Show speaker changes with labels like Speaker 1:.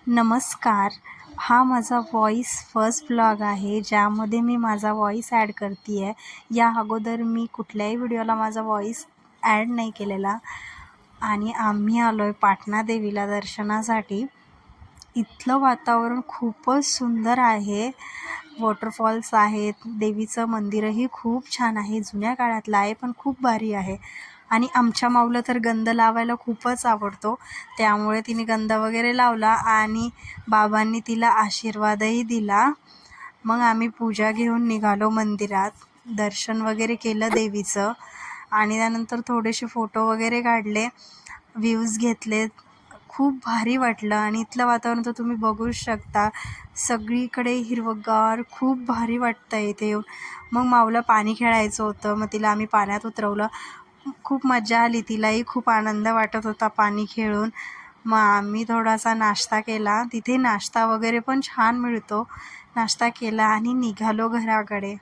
Speaker 1: नमस्कार. हा माझा फर्स्ट व्लॉग आहे ज्यामध्ये मी माझा व्हॉईस ॲड करते आहे. या अगोदर मी कुठल्याही व्हिडिओला माझा व्हॉईस ॲड नाही केलेला. आणि आम्ही आलो आहे पाटणा देवीला दर्शनासाठी. इथलं वातावरण खूपच सुंदर आहे. वॉटरफॉल्स आहेत, देवीचं मंदिरही खूप छान आहे, जुन्या काळातलं आहे पण खूप भारी आहे. आणि आमच्या माऊला तर गंध लावायला खूपच आवडतो, त्यामुळे तिने गंध वगैरे लावला आणि बाबांनी तिला आशीर्वादही दिला. मग आम्ही पूजा घेऊन निघालो मंदिरात, दर्शन वगैरे केलं देवीचं आणि त्यानंतर थोडेसे फोटो वगैरे काढले, व्ह्यूज घेतले. खूप भारी वाटलं आणि इथलं वातावरण तर तुम्ही बघूच शकता. सगळीकडे हिरवंगार, खूप भारी वाटतं इथे येऊन. मग माऊला पाणी खेळायचं होतं, मग तिला आम्ही पाण्यात उतरवलं. खूप मजा आली, तिलाही खूप आनंद वाटत होता पाणी खेळून. मग आम्ही थोडासा नाश्ता केला, तिथे नाश्ता वगैरे पण छान मिळतो. नाश्ता केला आणि निघालो घराकडे.